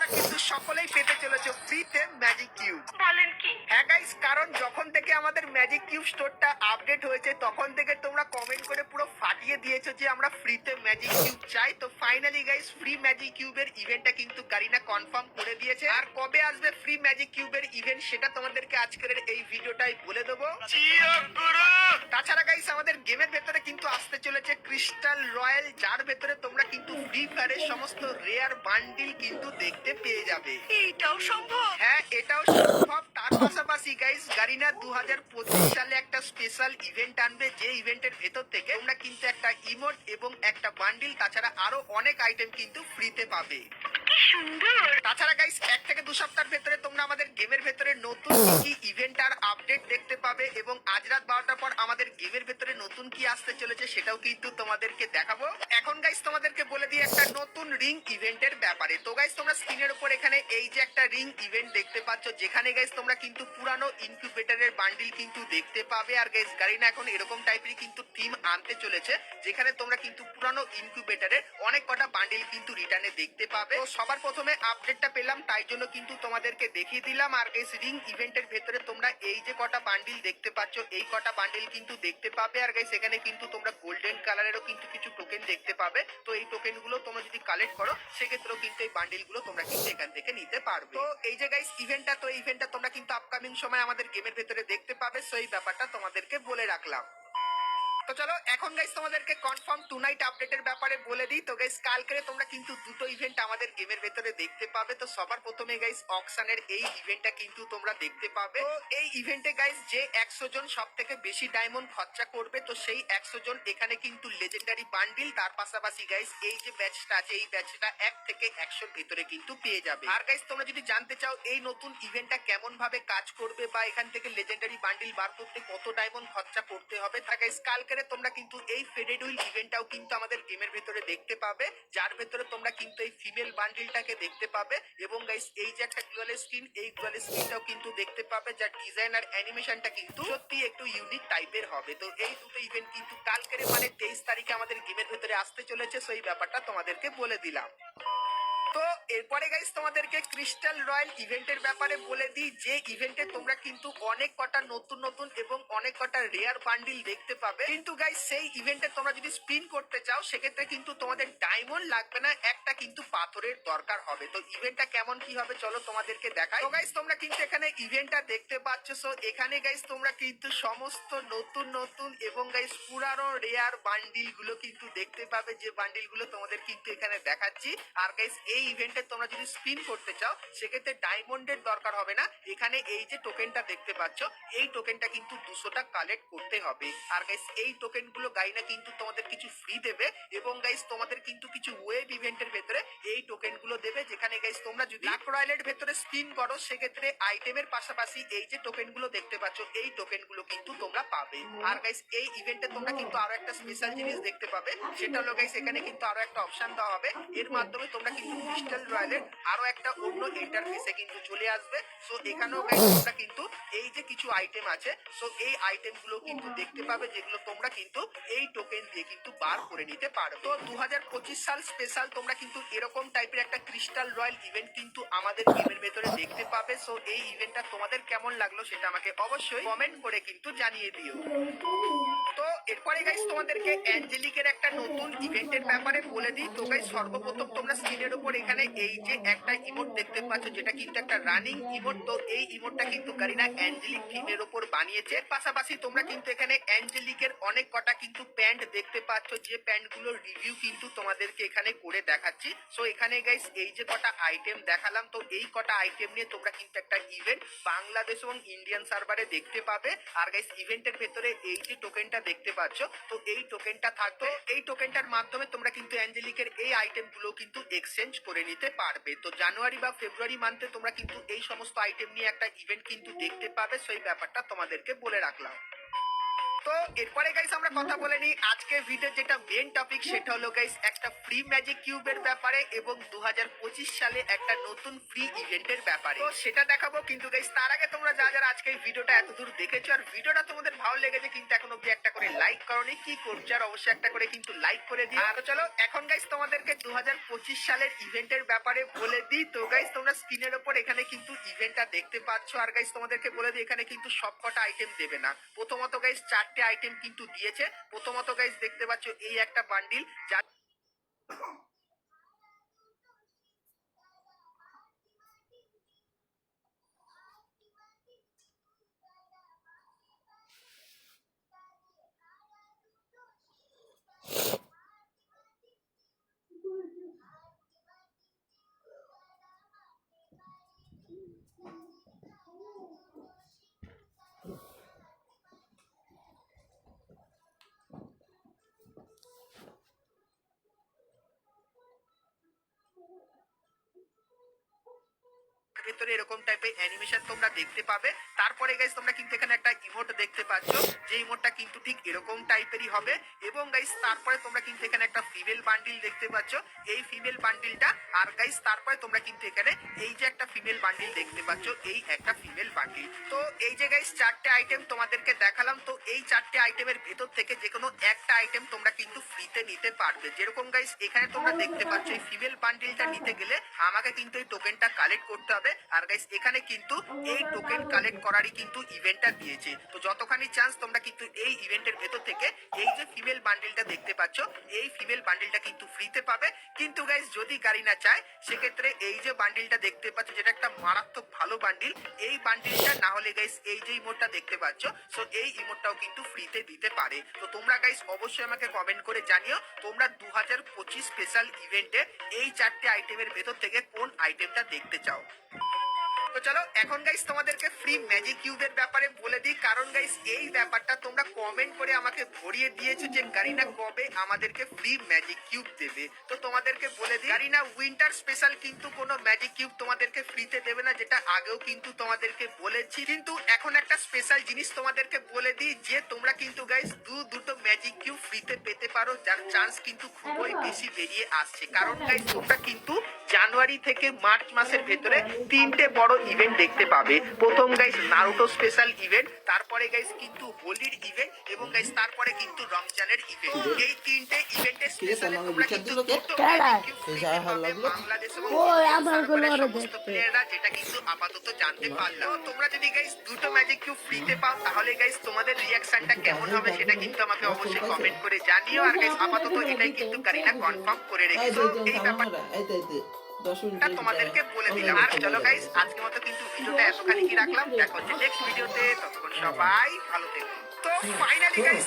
তোমরা কিন্তু সকলেই পেতে চলেছো ফ্রিতে ম্যাজিক কিউব। বলেন কি? হ্যাঁ গাইস, কারণ যখন থেকে আমাদের ম্যাজিক কিউব স্টোরটা আপডেট হয়েছে তখন থেকে তোমরা কমেন্ট করে পুরো ফাটিয়ে দিয়েছো যে আমরা ফ্রিতে ম্যাজিক কিউব চাই। তো ফাইনালি গাইস, ফ্রি ম্যাজিক কিউবের ইভেন্টটা কিন্তু গারিনা কনফার্ম করে দিয়েছে। আর কবে আসবে ফ্রি ম্যাজিক কিউবের ইভেন্ট সেটা তোমাদেরকে আজকের এই ভিডিওটাই বলে দেবো। তাছাড়া গাইস, আমাদের গেমের ভেতরে কিন্তু আসতে চলেছে ক্রিস্টাল রয়্যাল, যার ভেতরে তোমরা কিন্তু ফ্রি ফায়ারের সমস্ত রেয়ার বান্ডিল কিন্তু দেখতে পেয়ে যাবে। এইটাও সম্ভব? হ্যাঁ, এটাও সম্ভব। তার পাশাপাশি গাইস, গারিনা 2025 সালে একটা স্পেশাল ইভেন্ট আনবে, যে ইভেন্টের ভেতর থেকে তোমরা কিন্তু একটা ইমোট এবং একটা বান্ডিল তাছাড়া আরো অনেক আইটেম কিন্তু ফ্রিতে পাবে। কি সুন্দর! তাছাড়া গাইস, 1 থেকে 2 সপ্তাহের ভেতরে তোমরা আমাদের গেমের ভেতরে নতুন কি ইভেন্ট আর আপডেট দেখতে পাবে এবং আজ রাত 12টার পর আমাদের গেমের ভেতরে নতুন কি আসতে চলেছে সেটাও কিন্তু তোমাদেরকে দেখাবো। এখন গাইস তোমাদেরকে বলে দিই একটা নতুন রিং ইভেন্টের ব্যাপারে। তো গাইস, তোমরা স্ক্রিনের উপর এখানে এই যে একটা রিং ইভেন্ট দেখতে পাচ্ছ, যেখানে গাইস তোমরা কিন্তু পুরানো ইনকিউবেটরের বান্ডিল কিন্তু দেখতে পাবে। আর গাইস, গারিনা এখন এরকম টাইপের কিন্তু থিম আনতে চলেছে, যেখানে তোমরা কিন্তু পুরানো ইনকিউবেটরের অনেক কটা বান্ডিল কিন্তু রিটার্নে দেখতে পাবে। তো সবার প্রথমে আপডেটটা পেলাম, তাই জন্য কিন্তু তোমাদেরকে দেখিয়ে দিলাম। আর গাইস, রিং ইভেন্টের ভেতরে তোমরা এই যে কটা বান্ডিল দেখতে পাচ্ছ, এই কটা বান্ডিল কিন্তু দেখতে পাবে। আর গাইস, এখানে কিন্তু তোমরা গোল্ডেন কালারেরও কিন্তু কিছু টোকেন দেখতে পাবে। তো এই টোকেন গুলো তোমরা যদি কালেক্ট করো সেক্ষেত্রেও কিন্তু এই বান্ডিল গুলো তোমরা কিন্তু এখান থেকে নিতে পারবে। তো এই যে গাইস ইভেন্টটা তোমরা কিন্তু আপকামিং সময় আমাদের গেমের ভেতরে দেখতে পাবে। সো এই ব্যাপারটা তোমাদেরকে বলে রাখলাম। তো চলো এখন গাইস তোমাদেরকে কনফার্ম টু নাইট আপডেটের ব্যাপারে বলে দিই। তো গাইস, কালকে তোমরা কিন্তু দুটো ইভেন্ট আমাদের গেমের ভেতরে দেখতে পাবে। তো সবার প্রথমে গাইস, অকশনের এই ইভেন্টটা কিন্তু তোমরা দেখতে পাবে। তো এই ইভেন্টে গাইস, যে 100 জন সব থেকে বেশি ডায়মন্ড খরচা করবে, তো সেই 100 জন এখানে কিন্তু লেজেন্ডারি বান্ডিল, তার পাশাপাশি গাইস এই যে ব্যাচটা আছে, এই ব্যাচটা 1 থেকে 100 ভিতরে কিন্তু পেয়ে যাবে। আর গাইস, তোমরা যদি জানতে চাও এই নতুন ইভেন্টটা কেমন ভাবে কাজ করবে বা এখান থেকে লেজেন্ডারি বান্ডিল বার করতে কত ডায়মন্ড খরচা করতে হবে, তা গাইস কালকে তোমরা কিন্তু এই ফেডেড হুইল ইভেন্টটাও কিন্তু আমাদের গেমের ভেতরে দেখতে পাবে, যার ভেতরে তোমরা কিন্তু এই ফিমেল বান্ডিলটাকে দেখতে পাবে এবং গাইস এই যে একটা গ্লোয়াল স্কিন, এই গ্লোয়াল স্কিনটাও কিন্তু দেখতে পাবে, যার ডিজাইন আর অ্যানিমেশনটা কিন্তু সত্যি একটু ইউনিক টাইপের হবে। তো এই দুটো ইভেন্ট কিন্তু কালকের মানে 23 তারিখে আমাদের গেমের ভেতরে আসতে চলেছে। সো এই ব্যাপারটা তোমাদেরকে বলে দিলাম। তো এরপরে গাইস তোমাদেরকে ক্রিস্টাল রয়্যাল ইভেন্টের ব্যাপারে বলে দিই, যে ইভেন্টে তোমরা কিন্তু অনেক কটা নতুন নতুন এবং অনেক কটা রেয়ার বান্ডিল দেখতে পাবে। কিন্তু গাইস, সেই ইভেন্টে তোমরা যদি স্পিন করতে চাও সেক্ষেত্রে কিন্তু তোমাদের ডায়মন্ড লাগবে না, একটা কিন্তু পাথরের দরকার হবে। তো ইভেন্টটা কেমন কি হবে চলো তোমাদেরকে দেখাই। তো গাইস, তোমরা কিন্তু এখানে ইভেন্টটা দেখতে পাচ্ছ। সো এখানে গাইস তোমরা কিন্তু সমস্ত নতুন নতুন এবং গাইস পুরানো রেয়ার বান্ডিল গুলো কিন্তু দেখতে পাবে, যে বান্ডিল গুলো তোমাদের কিন্তু এখানে দেখাচ্ছি। আর গাইস, এই ইভেন্টে তোমরা যদি স্পিন করতে চাও সেক্ষেত্রে ডায়মন্ডের দরকার হবে না, এখানে এই যে টোকেনটা দেখতে পাচ্ছ, এই টোকেনটা কিন্তু 200টা কালেক্ট করতে হবে। আর গাইস, এই টোকেন গুলো গাইনা কিন্তু তোমাদের কিছু ফ্রি দেবে এবং গাইস তোমাদের কিন্তু কিছু ওয়েব ইভেন্টের ভেতরে এই টোকেন গুলো দেবে, যেখানে গাইস তোমরা যদি লাক রয়্যালের ভেতরে স্পিন করো সেক্ষেত্রে আইটেমের পাশাপাশি এই যে টোকেন গুলো দেখতে পাচ্ছ, এই টোকেন গুলো কিন্তু তোমরা পাবে। আর গাইস, এই ইভেন্টে তোমরা কিন্তু আরো একটা স্পেশাল জিনিস দেখতে পাবে, সেটা হলো গাইস এখানে কিন্তু আরো একটা অপশন দেওয়া হবে, এর মাধ্যমে তোমরা কিন্তু ক্রিস্টাল রয়্যালের আরো একটা অন্য ইন্টারফেসে কিন্তু চলে আসবে। সো এখানেও গাইস তোমরা কিন্তু এই যে কিছু আইটেম আছে, সো এই আইটেম গুলো কিন্তু দেখতে পাবে, যেগুলো তোমরা কিন্তু এই টোকেন দিয়ে কিন্তু বার করে নিতে পারবে। তো 2025 সাল স্পেশাল তোমরা কিন্তু এরকম টাইপের একটা ক্রিস্টাল রয়্যাল ইভেন্ট কিন্তু আমাদের গেমের ভেতরে দেখতে পাবে। সো এই ইভেন্টটা তোমাদের কেমন লাগলো সেটা আমাকে অবশ্যই কমেন্ট করে কিন্তু জানিয়ে দিও। তো এরপরে গাইস তোমাদেরকে অ্যাঞ্জেলিকের একটা নতুন ইভেন্টের ব্যাপারে বলে দিই। তো গাইস, সর্বপ্রথম তোমরা স্ক্রিনের উপর এখানে এই যে একটা ইমোট দেখতে পাচ্ছ, যেটা কিন্তু একটা রানিং ইমোট। তো এই ইমোটটা কিন্তু গারিনা অ্যাঞ্জেলিক থিমের উপর বানিয়েছে। পাশাপাশি তোমরা কিন্তু এখানে অ্যাঞ্জেলিকের অনেক কটা কিন্তু প্যান্ট দেখতে পাচ্ছ, যে প্যান্ট গুলোর রিভিউ কিন্তু তোমাদেরকে এখানে করে দেখাচ্ছি। সো এখানে গাইস এই যে কটা আইটেম দেখালাম, তো এই কটা আইটেম নিয়ে তোমরা কিন্তু একটা ইভেন্ট বাংলাদেশ এবং ইন্ডিয়ান সার্ভারে দেখতে পাবে। আর গাইস, ইভেন্টের ভেতরে এই যে টোকেনটা দেখতে পাচ্ছ, তো এই টোকেনটা থাকবে, এই টোকেনটার মাধ্যমে তোমরা কিন্তু অ্যাঞ্জেলিকের এই আইটেম গুলো কিন্তু এক্সচেঞ্জ করে নিতে পারবে। তো জানুয়ারি বা ফেব্রুয়ারি মান্থে তোমরা কিন্তু এই সমস্ত আইটেম নিয়ে একটা ইভেন্ট কিন্তু দেখতে পাবে। সেই ব্যাপারটা তোমাদেরকে বলে রাখলাম। তো এরপরে গাইস আমরা কথা বলে নিই আজকে ভিডিও যেটা মেন টপিক সেটা হলো গাইস একটা ফ্রি ম্যাজিক কিউবের ব্যাপারে এবং 2025 সালে একটা নতুন ফ্রি ইভেন্টের ব্যাপারে। তো সেটা দেখাবো, কিন্তু গাইস তার আগে তোমরা যারা আজকে এই ভিডিওটা এতদূর দেখেছো আর ভিডিওটা তোমাদের ভালো লেগেছে কিন্তু এখন অব্দি একটা করে লাইক করোনি, কি করছো আর অবশ্যই একটা করে কিন্তু লাইক করে দিও। আর চলো এখন গাইস তোমাদেরকে 2025 সালের ইভেন্টের ব্যাপারে বলে দিই। তো গাইস তোমরা স্ক্রিনের উপর এখানে কিন্তু ইভেন্টটা দেখতে পাচ্ছ আর গাইস তোমাদেরকে বলে দিই এখানে কিন্তু সবকটা আইটেম দেবে না। প্রথমত গাইস 4টে আইটেম কিন্তু দিয়েছে। প্রথমত গাইস দেখতে পাচ্ছ এই একটা বান্ডিল যা ভেতরে এরকম টাইপের অ্যানিমেশন তোমরা দেখতে পাবে। তারপরে গাইস তোমরা কিন্তু এখানে একটা ইমোট দেখতে পাচ্ছ, যে ইমোটটা কিন্তু ঠিক এরকম টাইপেরই হবে। এবং গাইস তারপরে তোমরা কিন্তু এখানে একটা ফিমেল বান্ডিল দেখতে পাচ্ছ, এই ফিমেল বান্ডিলটা। আর গাইস তারপরে তোমরা কিন্তু এখানে এই যে একটা ফিমেল বান্ডিল দেখতে পাচ্ছ, এই একটা ফিমেল বান্ডিল। তো এই যে গাইস 4টে আইটেম তোমাদেরকে দেখালাম। তো এই 4টে আইটেমের ভেতর থেকে যে কোনো একটা আইটেম তোমরা কিন্তু ফ্রিতে নিতে পারবে। যেরকম গাইস এখানে তোমরা দেখতে পাচ্ছ এই ফিমেল বান্ডিলটা নিতে গেলে আমাকে কিন্তু এই টোকেনটা কালেক্ট করতে হবে। আর গাইস এখানে কিন্তু এই টোকেন কালেক্ট করারই কিন্তু ইভেন্টটা দিয়েছে। তো যতখানি চান্স তোমরা কিন্তু এই ইভেন্টের ভেতর থেকে এই যে ফিমেল বান্ডিলটা দেখতে পাচ্ছ, এই ফিমেল বান্ডিলটা কিন্তু ফ্রিতে পাবে। কিন্তু গাইস যদি গাড়ি না চায় সেক্ষেত্রে এই যে বান্ডিলটা দেখতে পাচ্ছ যেটা একটা মারাত্মক ভালো বান্ডিল, এই বান্ডিলটা না হলে গাইস এই যে ইমোটটা দেখতে পাচ্ছ, সো এই ইমোটটাও কিন্তু ফ্রিতে দিতে পারে। তো তোমরা গাইস অবশ্যই আমাকে কমেন্ট করে জানিও তোমরা 2025 স্পেশাল ইভেন্টে এই 4টে আইটেমের ভেতর থেকে কোন আইটেমটা দেখতে চাও। তো চলো এখন গাইস তোমাদেরকে ফ্রি ম্যাজিক কিউবের ব্যাপারে বলে দিই, কারণ গাইস এই ব্যাপারটা তোমরা কমেন্ট করে আমাকে ভরিয়ে দিয়েছো যে গারিনা কবে আমাদেরকে ফ্রি ম্যাজিক কিউব দেবে। তো তোমাদেরকে বলে দিই গারিনা উইন্টার স্পেশাল কিন্তু কোনো ম্যাজিক কিউব তোমাদেরকে ফ্রিতে দেবে না, যেটা আগেও কিন্তু তোমাদেরকে বলেছি। কিন্তু এখন একটা স্পেশাল জিনিস তোমাদেরকে বলে দিই যে তোমরা কিন্তু গাইস দুটো ম্যাজিক কিউব ফ্রিতে পেতে পারো, যার চান্স কিন্তু খুবই বেশি বেরিয়ে আসছে। কারণ গাইস তোমরা কিন্তু জানুয়ারি থেকে মার্চ মাসের ভেতরে 3টে বড় ইভেন্ট দেখতে পাবে। প্রথম গাইস নারুটো স্পেশাল ইভেন্ট, তারপরে গাইস কিন্তু হোলির ইভেন্ট এবং গাইস তারপরে কিন্তু রমজানের ইভেন্ট। এই 3টে ইভেন্টের স্পেশালে তোমরা কিন্তু বাংলাদেশ এবং সমস্ত প্লেয়াররা, যেটা কিন্তু আপাতত জানতে পারলাম। তোমরা যদি গাইস দুটো ম্যাজিক কিউব ফ্রিতে পাও তাহলে গাইস তোমাদের রিঅ্যাকশনটা কেমন হবে সেটা কিন্তু আমাকে অবশ্যই কমেন্ট করে জানিও। আর গাইস আপাতত এটাই কিন্তু কারিনা কনফার্ম করে রেখেছো। এই ব্যাপারটা তোমাদেরকে বলে দিলাম। আর চলো গাইস আজকের মতো কিন্তু ভিডিওটা এতখানি কি রাখলাম, দেখা হচ্ছে নেক্সট ভিডিওতে। ততক্ষণ সবাই ভালো থেকো। তো ফাইনালি গাইস